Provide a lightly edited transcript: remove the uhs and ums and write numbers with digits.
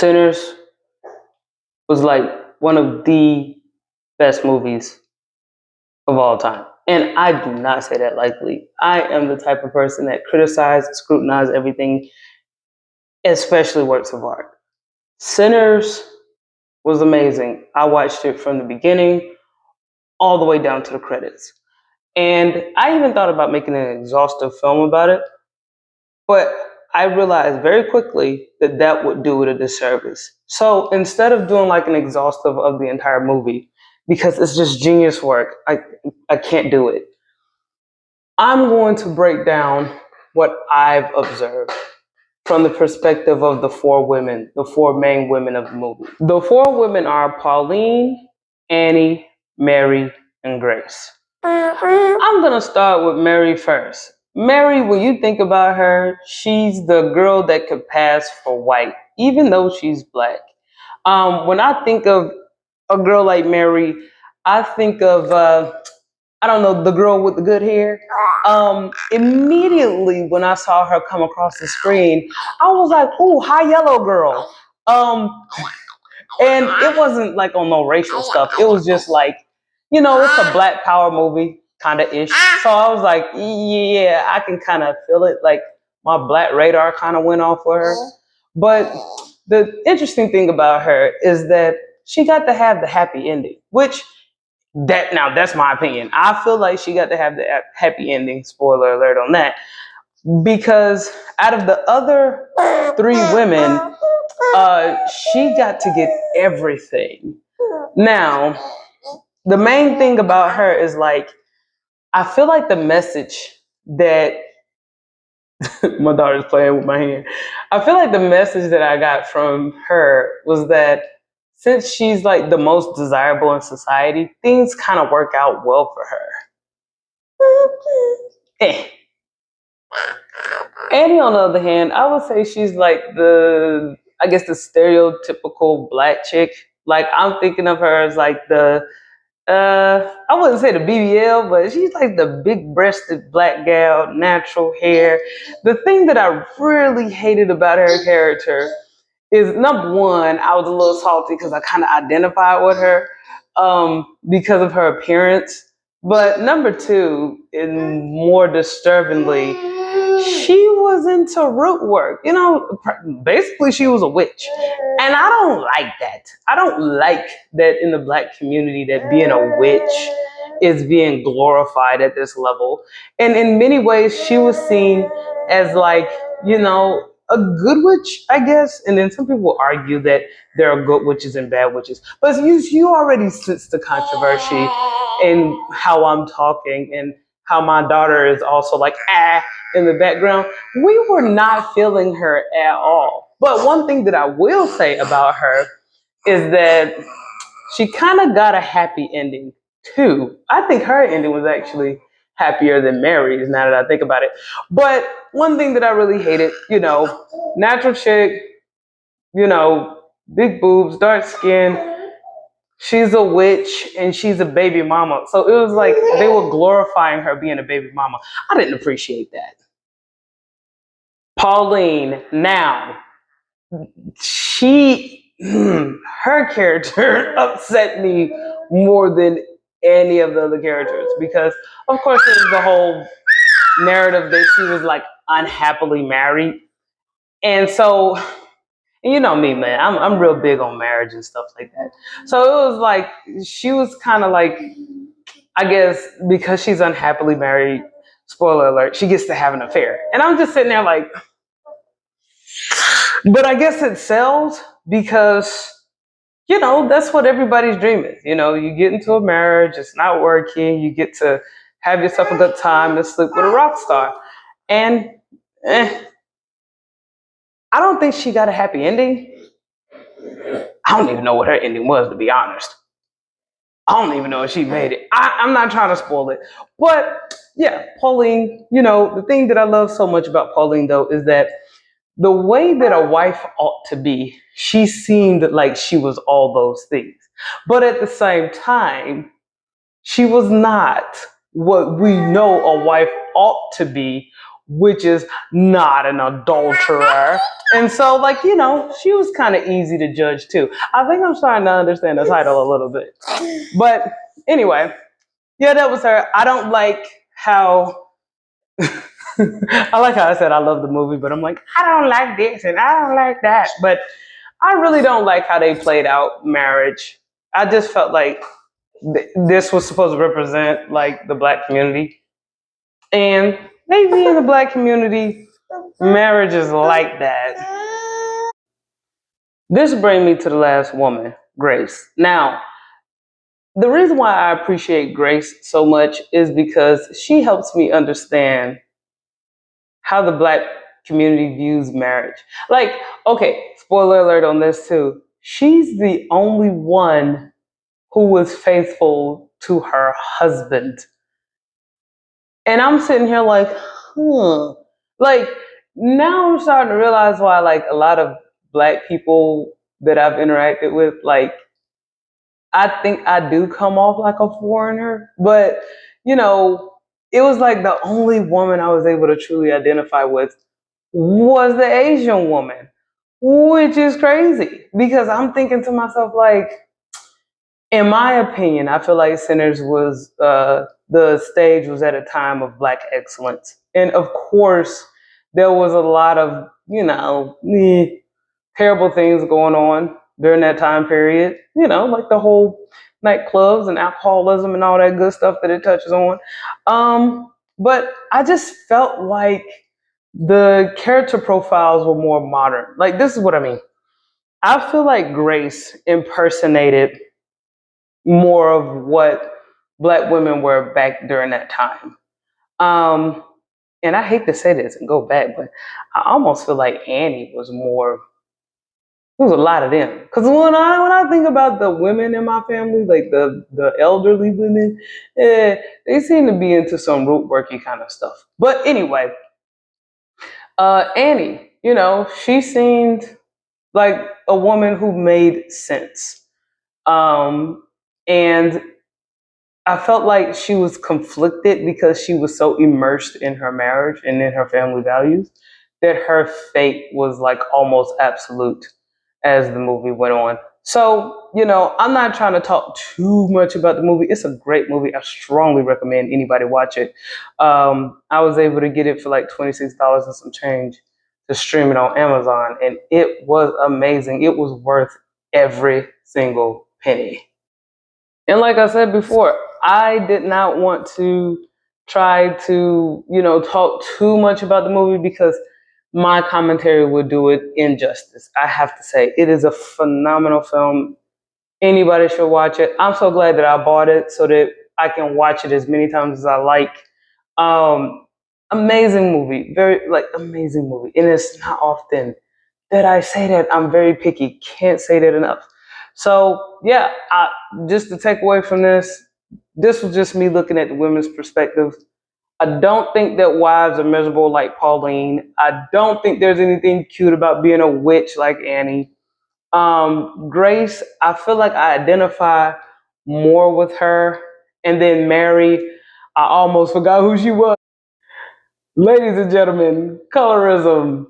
Sinners was like one of the best movies of all time. And I do not say that lightly. I am the type of person that criticizes, scrutinizes everything, especially works of art. Sinners was amazing. I watched it from the beginning all the way down to the credits. And I even thought about making an exhaustive film about it, but I realized very quickly that that would do it a disservice. So instead of doing like an exhaustive of the entire movie, because it's just genius work, I can't do it. I'm going to break down what I've observed from the perspective of the four women, the four main women of the movie. The four women are Pauline, Annie, Mary, and Grace. I'm going to start with Mary first. Mary, when you think about her, she's the girl that could pass for white, even though she's black. When I think of a girl like Mary, I think of, I don't know, the girl with the good hair. Immediately when I saw her come across the screen, I was like, ooh, hi, yellow girl. And it wasn't like on no racial stuff. It was just like, it's a Black Power movie, kind of ish. So I was like, yeah, I can kind of feel it. Like my black radar kind of went off for her. But the interesting thing about her is that she got to have the happy ending, which that's my opinion. I feel like she got to have the happy ending. Spoiler alert on that. Because out of the other three women, she got to get everything. Now, the main thing about her is like, I feel like the message that my daughter's playing with my hand. I feel like the message that I got from her was that since she's like the most desirable in society, things kind of work out well for her. Annie, on the other hand, I would say she's like the stereotypical black chick. Like I'm thinking of her as like I wouldn't say the BBL, but she's like the big-breasted black gal, natural hair. The thing that I really hated about her character is, number one, I was a little salty because I kind of identified with her because of her appearance. But number two, and more disturbingly, she was into root work. Basically she was a witch. And I don't like that. I don't like that in the black community that being a witch is being glorified at this level. And in many ways, she was seen as like, a good witch, I guess. And then some people argue that there are good witches and bad witches. But you already sense the controversy in how I'm talking and how my daughter is also like, in the background. We were not feeling her at all. But one thing that I will say about her is that she kind of got a happy ending too. I think her ending was actually happier than Mary's now that I think about it. But one thing that I really hated, natural chick, big boobs, dark skin. She's a witch and she's a baby mama. So it was like they were glorifying her being a baby mama. I didn't appreciate that. Pauline, now, her character upset me more than any of the other characters because, of course, there's the whole narrative that she was like unhappily married. And so, you know me, man, I'm real big on marriage and stuff like that. So it was like, she was kind of like, I guess, because she's unhappily married, spoiler alert, she gets to have an affair. And I'm just sitting there like, but I guess it sells because, that's what everybody's dream is. You get into a marriage, it's not working, you get to have yourself a good time and sleep with a rock star. And I don't think she got a happy ending. I don't even know what her ending was, to be honest. I don't even know if she made it. I'm not trying to spoil it. But yeah, Pauline, the thing that I love so much about Pauline, though, is that the way that a wife ought to be, she seemed like she was all those things. But at the same time, she was not what we know a wife ought to be which is not an adulterer. And so, like, she was kind of easy to judge too. I think I'm starting to understand the title a little bit. But anyway, yeah, that was her. I don't like how I like how I said I love the movie, but I'm like, I don't like this and I don't like that. But I really don't like how they played out marriage. I just felt like this was supposed to represent like the black community. And maybe in the black community, marriage is like that. This brings me to the last woman, Grace. Now, the reason why I appreciate Grace so much is because she helps me understand how the black community views marriage. Like, okay, spoiler alert on this too. She's the only one who was faithful to her husband. And I'm sitting here like, Like, now I'm starting to realize why, like, a lot of black people that I've interacted with, like, I think I do come off like a foreigner, but you know, it was like the only woman I was able to truly identify with was the Asian woman, which is crazy because I'm thinking to myself, like, in my opinion, I feel like Sinners was the stage was at a time of black excellence, and of course, there was a lot of terrible things going on during that time period. Like the whole nightclubs and alcoholism and all that good stuff that it touches on. But I just felt like the character profiles were more modern. Like, this is what I mean. I feel like Grace impersonated more of what black women were back during that time. Um, and I hate to say this and go back, but I almost feel like Annie was more. There was a lot of them. Because when I think about the women in my family, like the elderly women, they seem to be into some root worky kind of stuff. But anyway, Annie, she seemed like a woman who made sense. Um, and I felt like she was conflicted because she was so immersed in her marriage and in her family values that her fate was like almost absolute as the movie went on. So, I'm not trying to talk too much about the movie. It's a great movie. I strongly recommend anybody watch it. I was able to get it for like $26 and some change to stream it on Amazon, and it was amazing. It was worth every single penny. And like I said before, I did not want to try to, talk too much about the movie because my commentary would do it injustice. I have to say, it is a phenomenal film. Anybody should watch it. I'm so glad that I bought it so that I can watch it as many times as I like. Um, Amazing movie, very like amazing movie. And it's not often that I say that. I'm very picky. Can't say that enough. So yeah, just to take away from this was just me looking at the women's perspective. I don't think that wives are miserable like Pauline. I don't think there's anything cute about being a witch like Annie. Grace, I feel like I identify more with her. And then Mary, I almost forgot who she was. Ladies and gentlemen, colorism.